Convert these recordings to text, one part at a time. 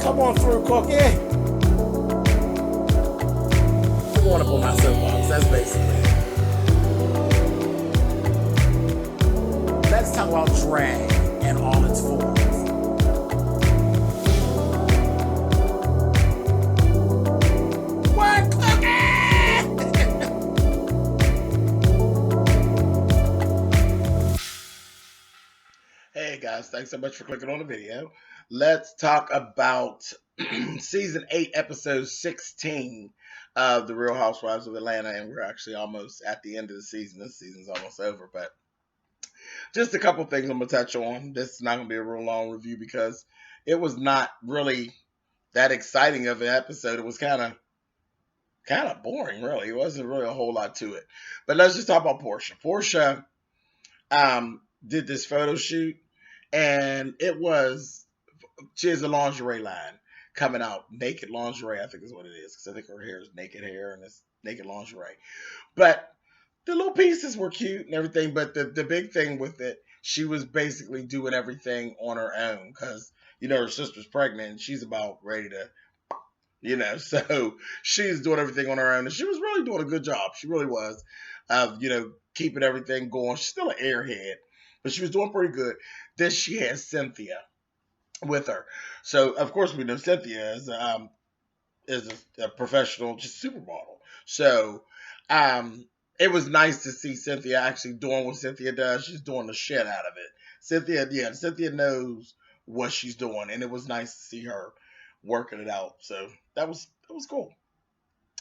Come on through, Cookie. I want to pull my soapbox. That's basically it. Let's talk about drag and all its forms. What, Cookie? Hey guys, thanks so much for clicking on the video. Let's talk about season 8, episode 16 of The Real Housewives of Atlanta, and we're actually almost at the end of the season. This season's almost over, but just a couple things I'm going to touch on. This is not going to be a real long review because it was not really that exciting of an episode. It was kind of boring, really. It wasn't really a whole lot to it. But let's just talk about Portia. Portia did this photo shoot, and she has a lingerie line coming out. Naked lingerie, I think is what it is, because I think her hair is naked hair and it's naked lingerie. But the little pieces were cute and everything, but the big thing with it, she was basically doing everything on her own because, her sister's pregnant and she's about ready to, so she's doing everything on her own, and she was really doing a good job. She really was, of, keeping everything going. She's still an airhead, but she was doing pretty good. Then she had Cynthia with her. So, of course, we know Cynthia is a professional, just supermodel. So, it was nice to see Cynthia actually doing what Cynthia does. She's doing the shit out of it. Cynthia knows what she's doing, and it was nice to see her working it out. So that was cool.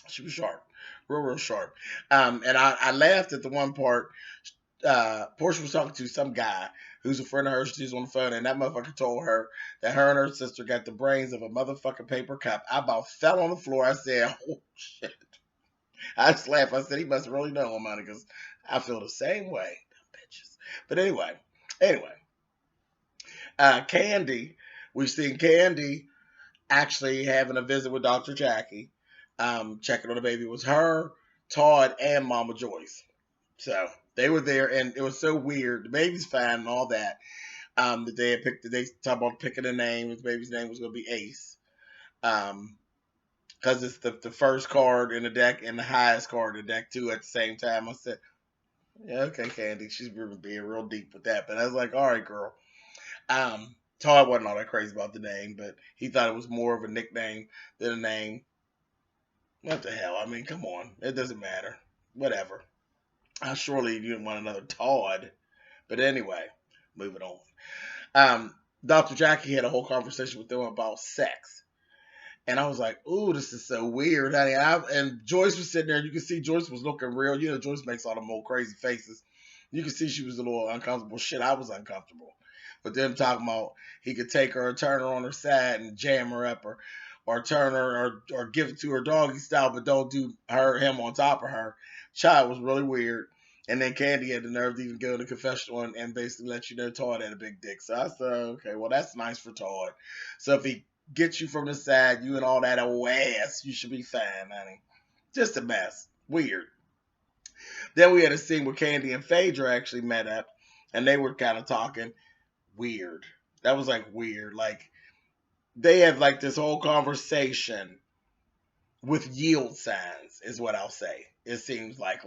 She was sharp, real sharp. And I laughed at the one part. Portia was talking to some guy who's a friend of hers. She's on the phone, and that motherfucker told her that her and her sister got the brains of a motherfucking paper cup. I about fell on the floor. I said, "Oh shit." I just laughed. I said, he must really know him, honey, because I feel the same way. Bitches. But anyway. Candy, we've seen Candy actually having a visit with Dr. Jackie, checking on the baby. It was her, Todd, and Mama Joyce. So they were there, and it was so weird. The baby's fine and all that. That they had picked. They talked about picking a name. The baby's name was going to be Ace. Because it's the first card in the deck and the highest card in the deck too at the same time. I said, yeah, okay, Candy. She's being real deep with that. But I was like, all right, girl. Todd wasn't all that crazy about the name, but he thought it was more of a nickname than a name. What the hell? I mean, come on. It doesn't matter. Whatever. Surely you didn't want another Todd. But anyway, moving on. Dr. Jackie had a whole conversation with them about sex. And I was like, ooh, this is so weird, honey. And Joyce was sitting there, and you can see Joyce was looking real. Joyce makes all the more crazy faces. You can see she was a little uncomfortable. Shit, I was uncomfortable. But them talking about he could take her or turn her on her side and jam her up or turn her or give it to her doggy style, but don't do him on top of her. Child was really weird. And then Candy had the nerve to even go to the confessional and basically let you know Todd had a big dick. So I said, okay, well, that's nice for Todd. So if he get you from the side, you and all that old ass, you should be fine, honey. Just a mess. Weird. Then we had a scene where Candy and Phaedra actually met up, and they were kind of talking. Weird. That was like weird. Like they had like this whole conversation with yield signs, is what I'll say. It seems like,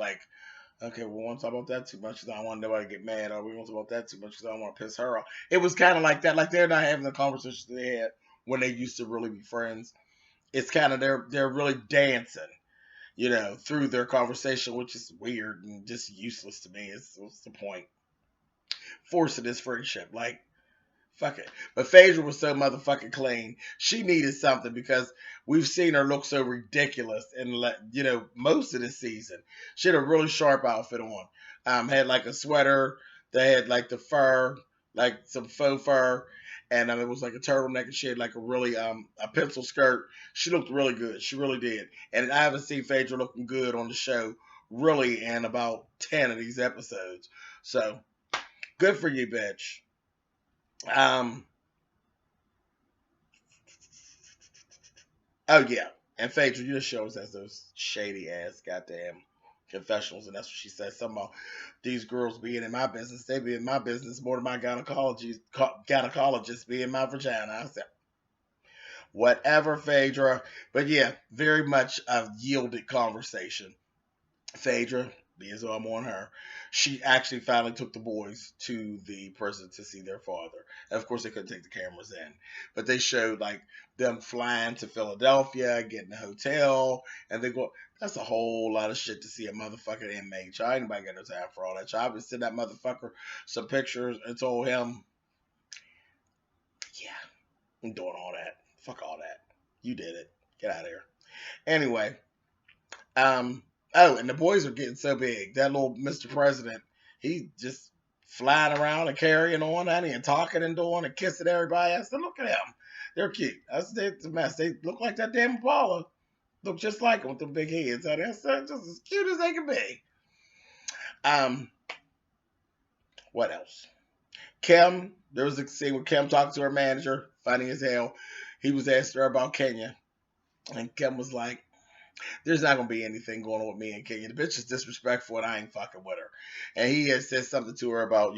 okay, we won't talk about that too much because I don't want nobody to get mad, or we won't talk about that too much because I don't want to piss her off. It was kind of like that. Like they're not having the conversation they had when they used to really be friends. It's kind of they're really dancing, through their conversation, which is weird and just useless to me. What's the point? Forcing this friendship, like, fuck it. But Phaedra was so motherfucking clean. She needed something because we've seen her look so ridiculous in most of this season. She had a really sharp outfit on. Had like a sweater that had like the fur, like some faux fur. And it was like a turtleneck, and she had like a really a pencil skirt. She looked really good. She really did. And I haven't seen Phaedra looking good on the show really in about 10 of these episodes. So good for you, bitch. Oh yeah. And Phaedra, the show us as those shady ass goddamn confessionals, and that's what she said. Something about these girls being in my business. They be in my business more than my gynecologist be in my vagina. I said, Whatever, Phaedra. But yeah, very much a yielded conversation. Phaedra, being so I'm on her, she actually finally took the boys to the prison to see their father. And of course, they couldn't take the cameras in, but they showed like them flying to Philadelphia, getting a hotel, and they go. That's a whole lot of shit to see a motherfucking inmate. Child, ain't nobody got no time for all that. Child, I been sent that motherfucker some pictures and told him, yeah, I'm doing all that. Fuck all that. You did it. Get out of here. Anyway, um, oh, and the boys are getting so big. That little Mr. President, he just flying around and carrying on, honey, and talking and doing and kissing everybody. I said, look at them. They're cute. I said, it's a mess. They look like that damn Apollo. Look just like them with them big heads. I said, just as cute as they can be. Um, what else? Kim, there was a scene where Kim talked to her manager, funny as hell. He was asking her about Kenya. And Kim was like, there's not gonna be anything going on with me and Kenya. The bitch is disrespectful and I ain't fucking with her. And he had said something to her about,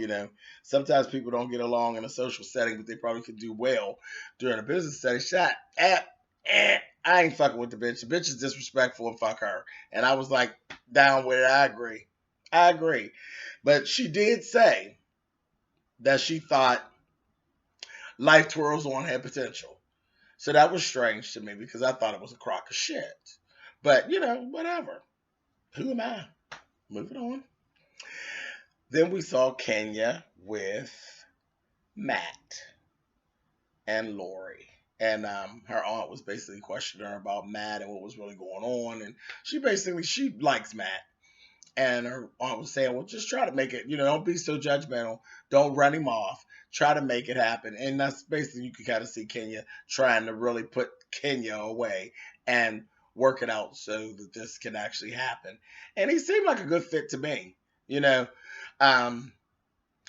sometimes people don't get along in a social setting, but they probably could do well during a business setting. I ain't fucking with the bitch. The bitch is disrespectful and fuck her. And I was like, down with it. I agree. But she did say that she thought Life Twirls On had potential. So that was strange to me because I thought it was a crock of shit. But, whatever. Who am I? Moving on. Then we saw Kenya with Matt and Lori. And her aunt was basically questioning her about Matt and what was really going on. And she likes Matt. And her aunt was saying, well, just try to make it, don't be so judgmental. Don't run him off. Try to make it happen. And that's basically, you can kind of see Kenya trying to really put Kenya away and work it out so that this can actually happen. And he seemed like a good fit to me.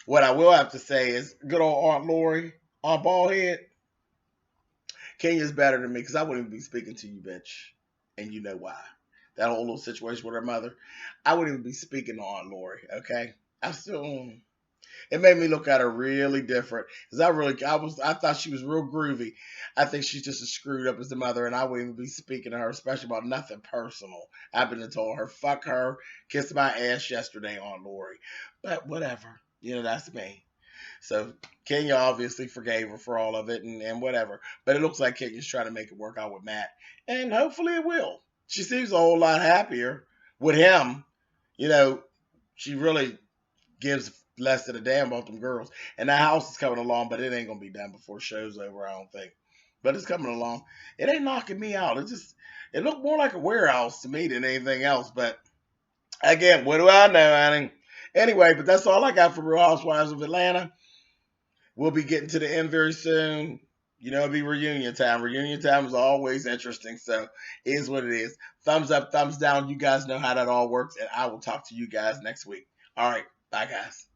What I will have to say is good old Aunt Lori, Aunt Ballhead, Kenya's better than me because I wouldn't even be speaking to you, bitch. And you know why. That whole little situation with her mother, I wouldn't even be speaking to Aunt Lori, okay? It made me look at her really different. Because I thought she was real groovy. I think she's just as screwed up as the mother, and I wouldn't even be speaking to her, especially about nothing personal. I've been told her, fuck her, kiss my ass yesterday, Aunt Lori. But whatever. That's me. So Kenya obviously forgave her for all of it and whatever. But it looks like Kenya's trying to make it work out with Matt. And hopefully it will. She seems a whole lot happier with him. She really gives less than a damn about them girls. And that house is coming along, but it ain't going to be done before show's over, I don't think. But it's coming along. It ain't knocking me out. It looked more like a warehouse to me than anything else. But again, what do I know, honey? Anyway, but that's all I got for Real Housewives of Atlanta. We'll be getting to the end very soon. It'll be reunion time. Reunion time is always interesting, so it is what it is. Thumbs up, thumbs down. You guys know how that all works, and I will talk to you guys next week. All right, bye, guys.